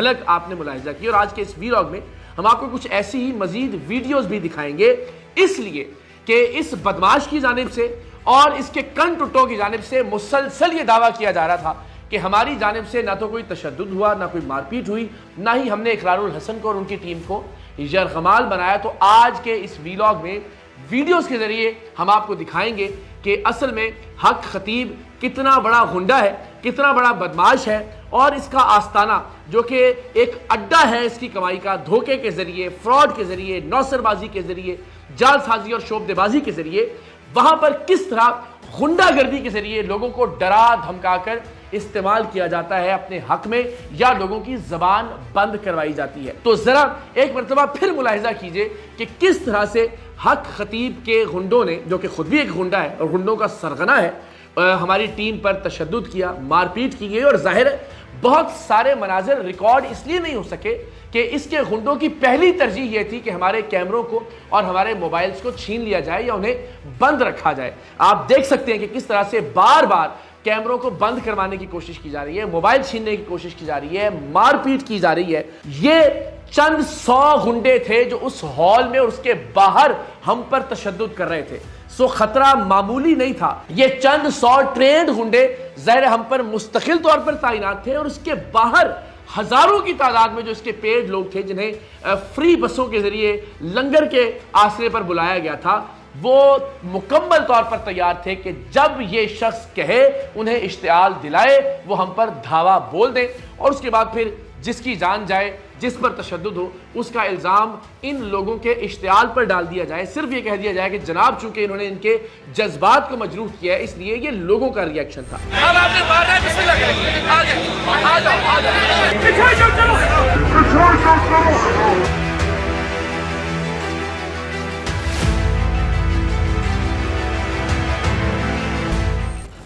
جھلک آپ نے ملاحظہ کی، اور آج کے اس ویلاگ میں ہم آپ کو کچھ ایسی ہی مزید ویڈیوز بھی دکھائیں گے، اس لیے کہ اس بدماش کی جانب سے اور اس کے کن ٹٹوں کی جانب سے مسلسل یہ دعویٰ کیا جا رہا تھا کہ ہماری جانب سے نہ تو کوئی تشدد ہوا، نہ کوئی مار پیٹ ہوئی، نہ ہی ہم نے اقرار الحسن کو اور ان کی ٹیم کو یرغمال بنایا۔ تو آج کے اس ویلاگ میں ویڈیوز کے ذریعے ہم آپ کو دکھائیں گے کہ اصل میں حق خطیب کتنا بڑا غنڈہ ہے، کتنا بڑا بدماش ہے، اور اس کا آستانہ جو کہ ایک اڈا ہے اس کی کمائی کا، دھوکے کے ذریعے، فراڈ کے ذریعے، نوسر بازی کے ذریعے، جال سازی اور شعبدے بازی کے ذریعے، وہاں پر کس طرح غنڈہ گردی کے ذریعے لوگوں کو ڈرا دھمکا کر استعمال کیا جاتا ہے اپنے حق میں، یا لوگوں کی زبان بند کروائی جاتی ہے۔ تو ذرا ایک مرتبہ پھر ملاحظہ کیجئے کہ کس طرح سے حق خطیب کے غنڈوں نے، جو کہ خود بھی ایک غنڈہ ہے اور غنڈوں کا سرغنہ ہے، ہماری ٹیم پر تشدد کیا، مار پیٹ کی گئی، اور ظاہر ہے بہت سارے مناظر ریکارڈ اس لیے نہیں ہو سکے کہ اس کے غنڈوں کی پہلی ترجیح یہ تھی کہ ہمارے کیمروں کو اور ہمارے موبائلز کو چھین لیا جائے یا انہیں بند رکھا جائے۔ آپ دیکھ سکتے ہیں کہ کس طرح سے بار بار کیمروں کو بند کروانے کی کوشش کی جا رہی ہے، موبائل چھیننے کی کوشش کی جا رہی ہے، مار پیٹ کی جا رہی ہے۔ یہ چند 100 غنڈے تھے جو اس ہال میں اور اس کے باہر ہم پر تشدد کر رہے تھے، سو خطرہ معمولی نہیں تھا۔ یہ چند 100 ٹرینڈ غنڈے ظاہر ہم پر مستقل طور پر تعینات تھے، اور اس کے باہر ہزاروں کی تعداد میں جو اس کے پیڈ لوگ تھے جنہیں فری بسوں کے ذریعے لنگر کے آسرے پر بلایا گیا تھا، وہ مکمل طور پر تیار تھے کہ جب یہ شخص کہے، انہیں اشتعال دلائے، وہ ہم پر دھاوا بول دیں، اور اس کے بعد پھر جس کی جان جائے، جس پر تشدد ہو، اس کا الزام ان لوگوں کے اشتعال پر ڈال دیا جائے۔ صرف یہ کہہ دیا جائے کہ جناب چونکہ انہوں نے ان کے جذبات کو مجروح کیا ہے، اس لیے یہ لوگوں کا ری ایکشن تھا۔ اب آپ نے مارنا ہے، بسم اللہ کریں، آ جاؤ۔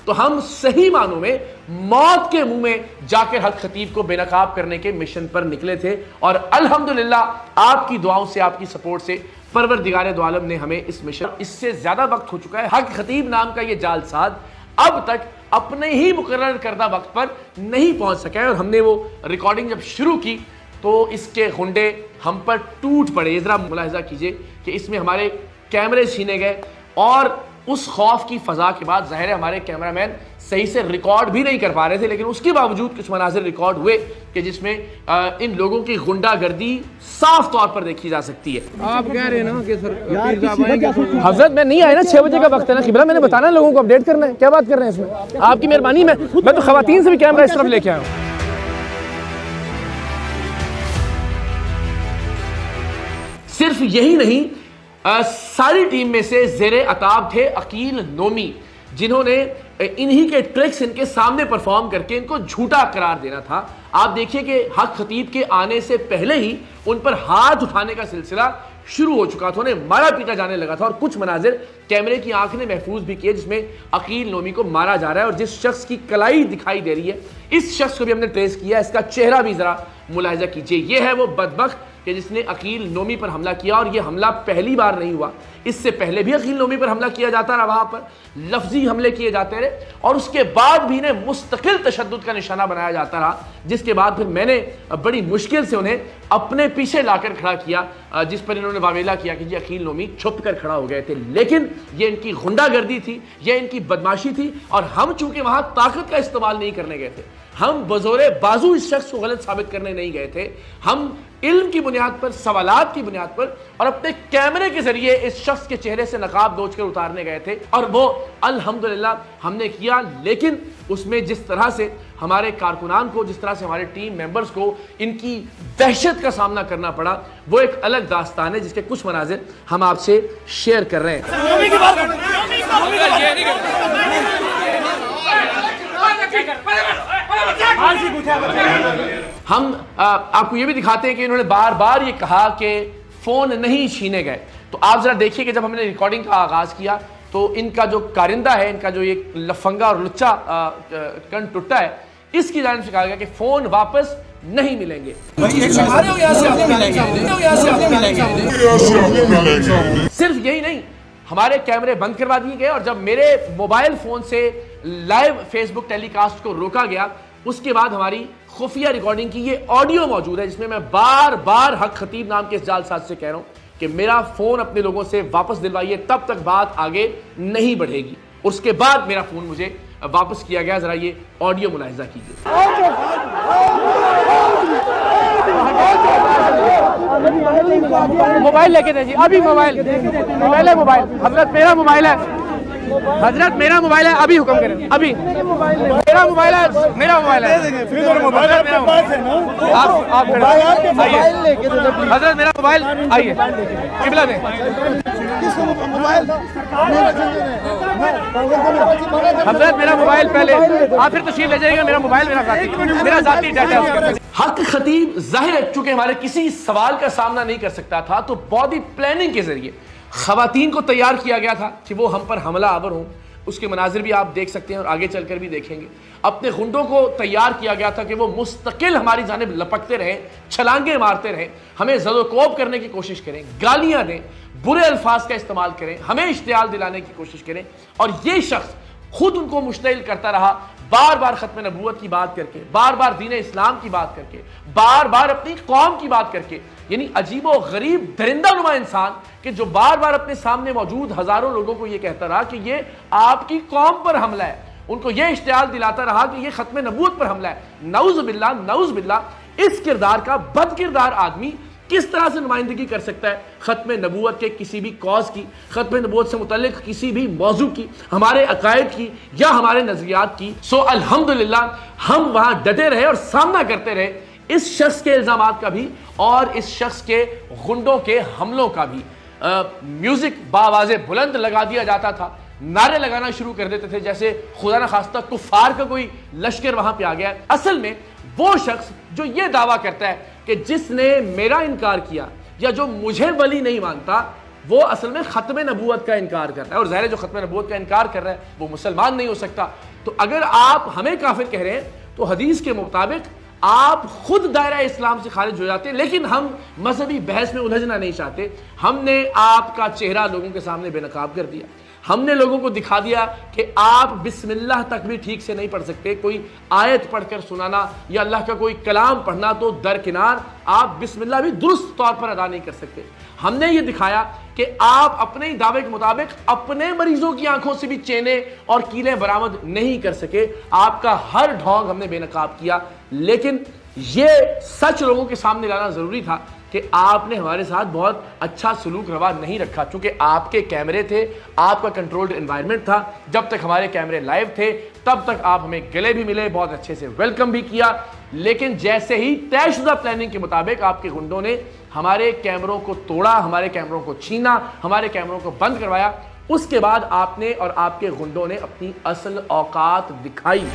تو ہم صحیح معنوں میں موت کے منہ میں جا کر حق خطیب کو بے نقاب کرنے کے مشن پر نکلے تھے، اور الحمدللہ آپ کی دعاؤں سے، آپ کی سپورٹ سے پروردگار دو عالم نے ہمیں اس مشن، اس سے زیادہ وقت ہو چکا ہے، حق خطیب نام کا یہ جال ساز اب تک اپنے ہی مقرر کردہ وقت پر نہیں پہنچ سکا ہے، اور ہم نے وہ ریکارڈنگ جب شروع کی تو اس کے غنڈے ہم پر ٹوٹ پڑے۔ ذرا ملاحظہ کیجئے کہ اس میں ہمارے کیمرے چھینے گئے، اور اس خوف کی فضا کے بعد ظاہر ہے ہمارے کیمرامین صحیح سے ریکارڈ بھی نہیں کر پا رہے تھے، لیکن اس کے باوجود کچھ مناظر ریکارڈ ہوئے کہ جس میں ان لوگوں کی غنڈہ گردی صاف طور پر دیکھی جا سکتی ہے۔ آپ کہہ رہے ہیں نا کہ حضرت میں نہیں آئے نا، 6 بجے کا وقت ہے نا قبلہ، میں نے بتانا لوگوں کو اپڈیٹ کرنا ہے، کیا بات کر رہے ہیں اس میں؟ آپ کی مہربانی، میں تو خواتین سے بھی کیمرہ اس طرف لے کے آیا ہوں۔ صرف یہی نہیں، ساری ٹیم میں سے زیر عتاب تھے عقیل نومی، جنہوں نے انہی کے ٹرکس ان کے سامنے پرفارم کر کے ان کو جھوٹا قرار دینا تھا۔ آپ دیکھیے کہ حق خطیب کے آنے سے پہلے ہی ان پر ہاتھ اٹھانے کا سلسلہ شروع ہو چکا تھا، انہیں مارا پیٹا جانے لگا تھا، اور کچھ مناظر کیمرے کی آنکھ نے محفوظ بھی کیے جس میں عقیل نومی کو مارا جا رہا ہے، اور جس شخص کی کلائی دکھائی دے رہی ہے اس شخص کو بھی ہم نے ٹریس کیا، اس کا چہرہ بھی ذرا ملاحظہ کیجئے۔ یہ ہے وہ بدبخت کہ جس نے عقیل نومی پر حملہ کیا، اور یہ حملہ پہلی بار نہیں ہوا، اس سے پہلے بھی عقیل نومی پر حملہ کیا جاتا رہا، وہاں پر لفظی حملے کیے جاتے رہے، اور اس کے بعد بھی انہیں مستقل تشدد کا نشانہ بنایا جاتا رہا، جس کے بعد پھر میں نے بڑی مشکل سے انہیں اپنے پیچھے لا کر کھڑا کیا، جس پر انہوں نے واویلا کیا کہ جی عقیل نومی چھپ کر کھڑا ہو گئے تھے، لیکن یہ ان کی غنڈہ گردی تھی، یہ ان کی بدماشی تھی، اور ہم چونکہ وہاں طاقت کا استعمال نہیں کرنے گئے تھے، ہم بزور بازو اس شخص کو غلط ثابت کرنے نہیں گئے تھے، ہم علم کی بنیاد پر، سوالات کی بنیاد پر، اور اپنے کیمرے کے ذریعے اس شخص کے چہرے سے نقاب دوچ کر اتارنے گئے تھے، اور وہ الحمدللہ ہم نے کیا۔ لیکن اس میں جس طرح سے ہمارے کارکنان کو، جس طرح سے ہمارے ٹیم ممبرز کو ان کی وحشت کا سامنا کرنا پڑا، وہ ایک الگ داستان ہے جس کے کچھ مناظر ہم آپ سے شیئر کر رہے ہیں۔ ہم آپ کو یہ بھی دکھاتے ہیں کہ انہوں نے بار بار یہ کہا کہ فون نہیں چھینے گئے، تو آپ ذرا دیکھیے کہ جب ہم نے ریکارڈنگ کا آغاز کیا تو ان کا جو کارندہ ہے، ان کا جو ایک لفنگا اور لچا کن ٹوٹا ہے، اس کی جانب سے کہا گیا کہ فون واپس نہیں ملیں گے۔ صرف یہی نہیں، ہمارے کیمرے بند کروا دیے گئے، اور جب میرے موبائل فون سے لائیو فیس بک ٹیلی کاسٹ کو روکا گیا، اس کے بعد ہماری خفیہ ریکارڈنگ کی یہ آڈیو موجود ہے، جس میں بار بار حق خطیب نام کے اس جعلساز سے کہہ رہا ہوں کہ میرا فون اپنے لوگوں سے واپس دلوائیے، تب تک بات آگے نہیں بڑھے گی۔ اس کے بعد میرا فون مجھے واپس کیا گیا۔ ذرا یہ آڈیو ملاحظہ کیجیے۔ موبائل لے کے دے جی، ابھی موبائل پہلے موبائل، حضرت میرا موبائل ہے، حضرت میرا موبائل ہے، ابھی حکم کریں، ابھی میرا موبائل ہے، میرا موبائل ہے، آپ حضرت میرا موبائل، آئیے قبلہ دیں، حضرت میرا موبائل پہلے، آپ پھر تشریف لے جائیں گے، میرا موبائل میرا ذاتی ڈیٹا ہے۔ حق خطیب ظاہر ہے چونکہ ہمارے کسی سوال کا سامنا نہیں کر سکتا تھا، تو باڈی پلاننگ کے ذریعے خواتین کو تیار کیا گیا تھا کہ وہ ہم پر حملہ آور ہوں۔ اس کے مناظر بھی آپ دیکھ سکتے ہیں اور آگے چل کر بھی دیکھیں گے۔ اپنے غنڈوں کو تیار کیا گیا تھا کہ وہ مستقل ہماری جانب لپکتے رہیں، چھلانگیں مارتے رہیں، ہمیں زد و کوب کرنے کی کوشش کریں، گالیاں دیں، برے الفاظ کا استعمال کریں، ہمیں اشتعال دلانے کی کوشش کریں۔ اور یہ شخص خود ان کو مشتعل کرتا رہا، بار بار ختم نبوت کی بات کر کے، بار بار دین اسلام کی بات کر کے، بار بار اپنی قوم کی بات کر کے۔ یعنی عجیب و غریب درندہ نما انسان کہ جو بار بار اپنے سامنے موجود ہزاروں لوگوں کو یہ کہتا رہا کہ یہ آپ کی قوم پر حملہ ہے، ان کو یہ اشتعال دلاتا رہا کہ یہ ختم نبوت پر حملہ ہے۔ نعوذ باللہ، نعوذ باللہ، اس کردار کا بد کردار آدمی کس طرح سے نمائندگی کر سکتا ہے ختم نبوت کے کسی بھی کاز کی، ختم نبوت سے متعلق کسی بھی موضوع کی، ہمارے عقائد کی یا ہمارے نظریات کی؟ سو الحمدللہ ہم وہاں ڈٹے رہے اور سامنا کرتے رہے اس شخص کے الزامات کا بھی اور اس شخص کے غنڈوں کے حملوں کا بھی۔ میوزک باواز بلند لگا دیا جاتا تھا، نعرے لگانا شروع کر دیتے تھے جیسے خدا نخواستہ کفار کا کوئی لشکر وہاں پہ آ گیا ہے۔ اصل میں وہ شخص جو یہ دعویٰ کرتا ہے کہ جس نے میرا انکار کیا یا جو مجھے ولی نہیں مانتا، وہ اصل میں ختم نبوت کا انکار کر رہا ہے۔ اور ظاہر ہے جو ختم نبوت کا انکار کر رہا ہے وہ مسلمان نہیں ہو سکتا۔ تو اگر آپ ہمیں کافر کہہ رہے ہیں تو حدیث کے مطابق آپ خود دائرہ اسلام سے خارج ہو جاتے، لیکن ہم مذہبی بحث میں الجھنا نہیں چاہتے۔ ہم نے آپ کا چہرہ لوگوں کے سامنے بے نقاب کر دیا، ہم نے لوگوں کو دکھا دیا کہ آپ بسم اللہ تک بھی ٹھیک سے نہیں پڑھ سکتے، کوئی آیت پڑھ کر سنانا یا اللہ کا کوئی کلام پڑھنا تو درکنار، آپ بسم اللہ بھی درست طور پر ادا نہیں کر سکتے۔ ہم نے یہ دکھایا کہ آپ اپنے ہی دعوے کے مطابق اپنے مریضوں کی آنکھوں سے بھی چینے اور کیلیں برآمد نہیں کر سکے۔ آپ کا ہر ڈھونگ ہم نے بے نقاب کیا، لیکن یہ سچ لوگوں کے سامنے لانا ضروری تھا کہ آپ نے ہمارے ساتھ بہت اچھا سلوک روا نہیں رکھا، چونکہ آپ کے کیمرے تھے، آپ کا کنٹرولڈ انوائرمنٹ تھا۔ جب تک ہمارے کیمرے لائیو تھے تب تک آپ ہمیں گلے بھی ملے، بہت اچھے سے ویلکم بھی کیا، لیکن جیسے ہی طے شدہ پلاننگ کے مطابق آپ کے گنڈوں نے ہمارے کیمروں کو توڑا، ہمارے کیمروں کو چھینا، ہمارے کیمروں کو بند کروایا، اس کے بعد آپ نے اور آپ کے گنڈوں نے اپنی اصل اوقات دکھائی۔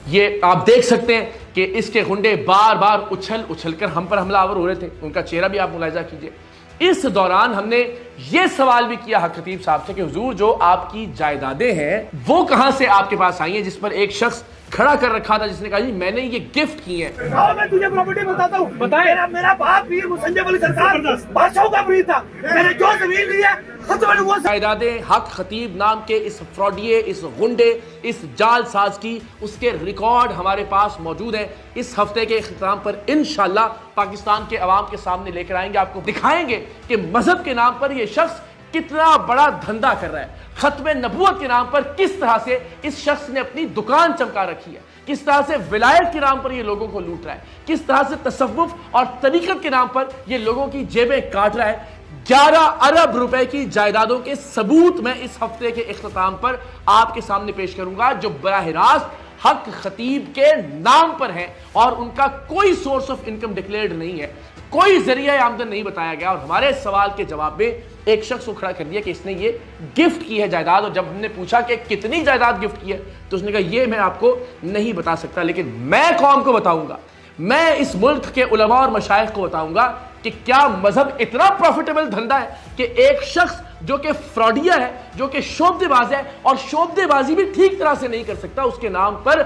یہ آپ دیکھ سکتے ہیں کہ اس کے گنڈے بار بار اچھل کر ہم پر حملہ آور ہو رہے تھے، ان کا چہرہ بھی آپ ملاحظہ کیجئے۔ اس دوران ہم نے یہ سوال بھی کیا حق خطیب صاحب سے کہ حضور جو آپ کی جائیدادیں ہیں وہ کہاں سے آپ کے پاس آئی ہیں، جس پر ایک شخص کھڑا کر رکھا تھا جس نے کہا جی میں نے یہ گفٹ کی ہیں۔ میں تجھے پراپرٹی بتاتا ہوں، میرا باپ پیر مسنجد علی سرکار بادشاہوں کا مرید تھا، میں نے جو زمین لی ہے جائیدادیں حق خطیب نام کے اس فراڈیے، اس غنڈے، اس جال ساز کی، اس کے ریکارڈ ہمارے پاس موجود ہیں۔ اس ہفتے کے اختتام پر انشاءاللہ پاکستان کے عوام کے سامنے لے کر آئیں گے، آپ کو دکھائیں گے کہ مذہب کے نام پر یہ شخص کتنا بڑا دھندا کر رہا ہے، ختم نبوت کے نام پر کس طرح سے اس شخص نے اپنی دکان چمکا رکھی ہے، کس طرح سے ولایت کے نام پر یہ لوگوں کو لوٹ رہا ہے، کس طرح سے تصوف اور طریقت کے نام پر یہ لوگوں کی جیبیں کاٹ رہا ہے۔ 11 ارب روپے کی جائیدادوں کے ثبوت میں اس ہفتے کے اختتام پر آپ کے سامنے پیش کروں گا، جو براہ راست حق خطیب کے نام پر ہیں اور ان کا کوئی سورس آف انکم ڈکلیئرڈ نہیں ہے، کوئی ذریعہ آمدن نہیں بتایا گیا۔ اور ہمارے سوال کے جواب میں ایک شخص کو کھڑا کر دیا کہ اس نے یہ گفٹ کی ہے جائیداد، اور جب ہم نے پوچھا کہ کتنی جائیداد گفٹ کی ہے تو اس نے کہا یہ میں آپ کو نہیں بتا سکتا، لیکن میں قوم کو بتاؤں گا، میں اس ملک کے علماء اور مشائخ کو بتاؤں گا کہ کیا مذہب اتنا پروفیٹیبل دھندا ہے کہ ایک شخص جو کہ فراڈیا ہے, جو کہ شعبدے باز ہے, اور شعبدے بازی بھی ٹھیک طرح سے نہیں کر سکتا, اس کے نام پر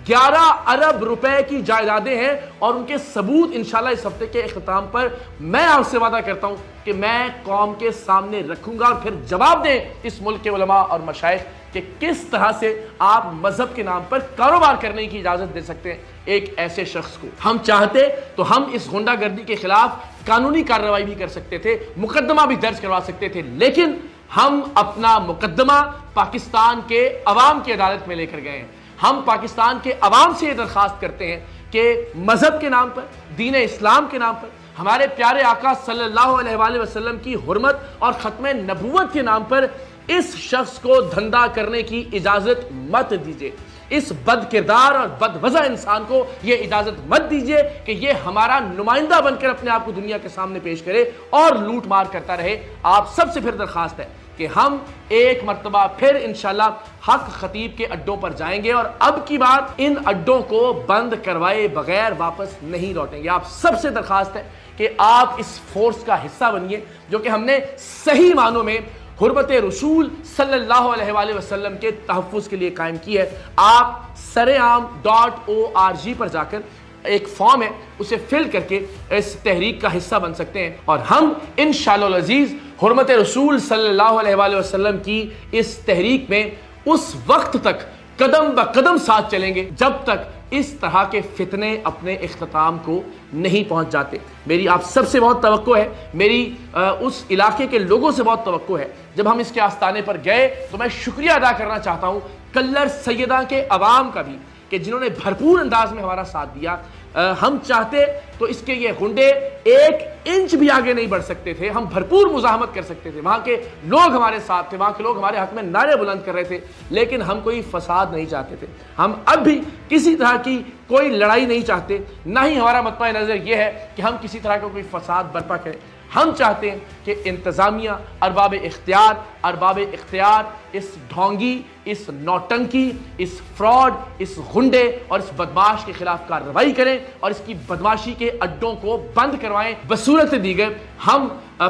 11 ارب روپے کی جائیدادیں ہیں, اور ان کے ثبوت انشاءاللہ اس ہفتے کے اختتام پر میں آپ سے وعدہ کرتا ہوں کہ میں قوم کے سامنے رکھوں گا, اور پھر جواب دیں اس ملک کے علماء اور مشائخ کہ کس طرح سے آپ مذہب کے نام پر کاروبار کرنے کی اجازت دے سکتے ہیں ایک ایسے شخص کو. ہم چاہتے تو ہم اس غنڈہ گردی کے خلاف قانونی کارروائی بھی کر سکتے تھے, مقدمہ بھی درج کروا سکتے تھے, لیکن ہم اپنا مقدمہ پاکستان کے عوام کی عدالت میں لے کر گئے ہیں. ہم پاکستان کے عوام سے یہ درخواست کرتے ہیں کہ مذہب کے نام پر, دین اسلام کے نام پر, ہمارے پیارے آقا صلی اللہ علیہ وآلہ وسلم کی حرمت اور ختم نبوت کے نام پر اس شخص کو دھندا کرنے کی اجازت مت دیجیے. اس بد کردار اور بد وضع انسان کو یہ اجازت مت دیجیے کہ یہ ہمارا نمائندہ بن کر اپنے آپ کو دنیا کے سامنے پیش کرے اور لوٹ مار کرتا رہے. آپ سب سے پھر درخواست ہے کہ ہم ایک مرتبہ پھر انشاءاللہ حق خطیب کے اڈوں پر جائیں گے, اور اب کی بات ان اڈوں کو بند کروائے بغیر واپس نہیں لوٹیں گے. آپ سب سے درخواست ہے کہ آپ اس فورس کا حصہ بنیے جو کہ ہم نے صحیح معنوں میں حرمت رسول صلی اللہ علیہ وآلہ وسلم کے تحفظ کے لیے قائم کی ہے. آپ saream.org پر جا کر ایک فارم ہے, اسے فل کر کے اس تحریک کا حصہ بن سکتے ہیں, اور ہم انشاءاللہ العزیز حرمت رسول صلی اللہ علیہ وآلہ وسلم کی اس تحریک میں اس وقت تک قدم بقدم ساتھ چلیں گے جب تک اس طرح کے فتنے اپنے اختتام کو نہیں پہنچ جاتے. میری آپ سب سے بہت توقع ہے, میری اس علاقے کے لوگوں سے بہت توقع ہے. جب ہم اس کے آستانے پر گئے تو میں شکریہ ادا کرنا چاہتا ہوں کلر سیدہ کے عوام کا بھی, کہ جنہوں نے بھرپور انداز میں ہمارا ساتھ دیا. ہم چاہتے تو اس کے یہ غنڈے 1 انچ بھی آگے نہیں بڑھ سکتے تھے, ہم بھرپور مزاحمت کر سکتے تھے, وہاں کے لوگ ہمارے ساتھ تھے, وہاں کے لوگ ہمارے حق میں نعرے بلند کر رہے تھے, لیکن ہم کوئی فساد نہیں چاہتے تھے. ہم اب بھی کسی طرح کی کوئی لڑائی نہیں چاہتے, نہ ہی ہمارا مطمع نظر یہ ہے کہ ہم کسی طرح کا کوئی فساد برپا کریں. ہم چاہتے ہیں کہ انتظامیہ, ارباب اختیار اس ڈھونگی, اس نوٹنکی, اس فراڈ, اس غنڈے اور اس بدماش کے خلاف کارروائی کریں اور اس کی بدماشی کے اڈوں کو بند کروائیں. بصورت دیگر ہم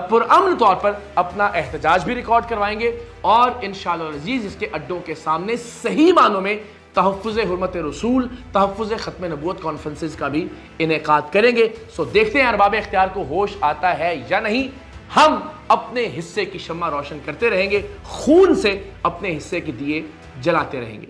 پرامن طور پر اپنا احتجاج بھی ریکارڈ کروائیں گے, اور انشاءاللہ العزیز اس کے اڈوں کے سامنے صحیح معنوں میں تحفظ حرمت رسول, تحفظ ختم نبوت کانفرنسز کا بھی انعقاد کریں گے. سو دیکھتے ہیں ارباب اختیار کو ہوش آتا ہے یا نہیں. ہم اپنے حصے کی شمع روشن کرتے رہیں گے, خون سے اپنے حصے کے دیے جلاتے رہیں گے.